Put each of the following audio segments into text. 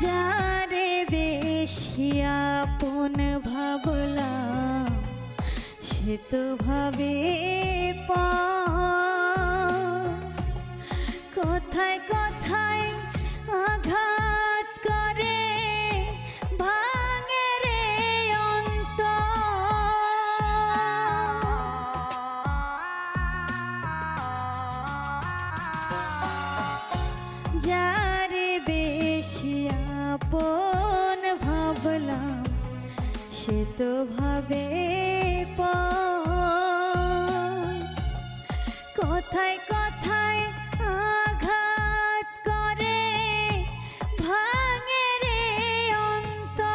যারে বেশি আপন ভাবলাম সে তো ভাবে কথায় কথায় আঘাত করে ভাঙে রে অন্তর। যারে বেশি আপন ভাবলাম সে তো ভাবে কথায় কথায় আঘাত করে ভাঙে রে অন্তর।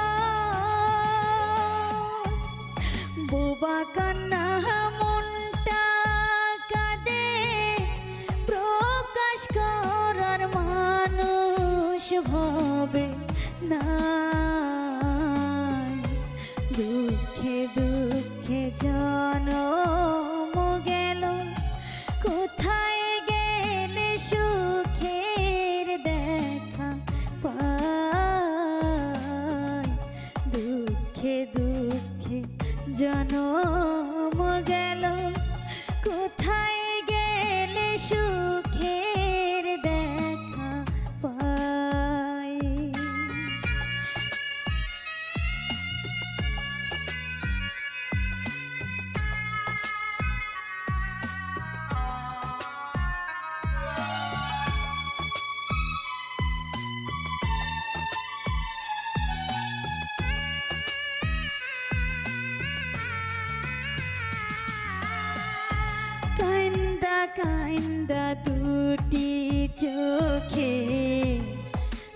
বোবা কান্না মনটা কাঁদে প্রকাশ করার মানুষ ভাবে না। দুঃখে দুঃখে জনম গেল কোথায় গেলে সুখের দেখা পাই। দুঃখে দুঃখে জনম গেল কোথায় গেলে সুখের দেখা পাই। কান্দা কান্দা দুটি চোখে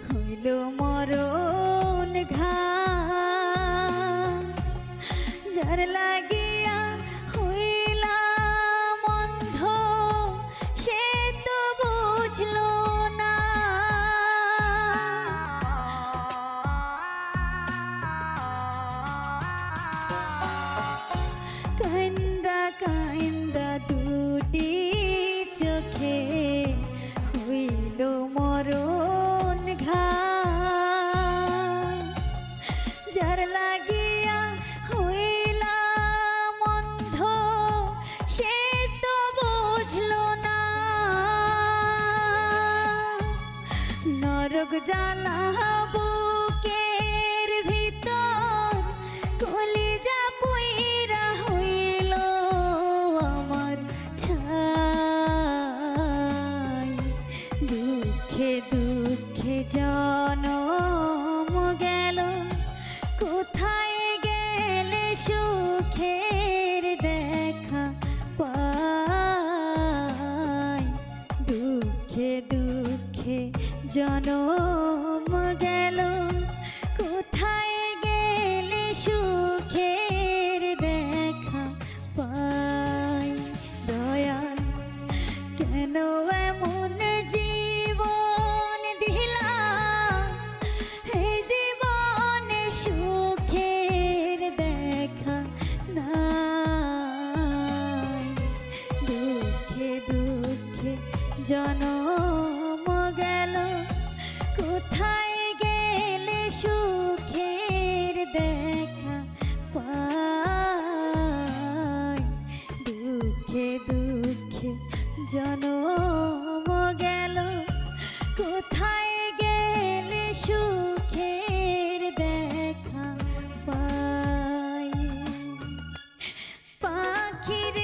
হইল মরণ ঘাম। যার লাগিয়া হইলাম অন্ধ সে তো বুঝলো না। কান্দা কান্দা দুটি চোখে হইল মরণ ঘাম। যার লাগিয়া হইলাম অন্ধ সে তো বুঝলো না। নরক জ্বালা বুকের ভিতর কলিজা পুইরা হইল আমার ছাই। দুঃখে দুঃখে জনম গেল কোথায় গেলে সুখের দেখা পাই। দুঃখে দুঃখে জনম গেল কোথায় গেলে সুখের দেখা পাই। দয়াল কেন এমন জীবন দিলা এই জীবনে সুখের দেখা নাই। দুঃখে দুঃখে জনম গেল কোথায় গেলে সুখের দেখা পাই। দুঃখে দুঃখে জনম গেল কোথায় গেলে সুখের দেখা পাই। পাখির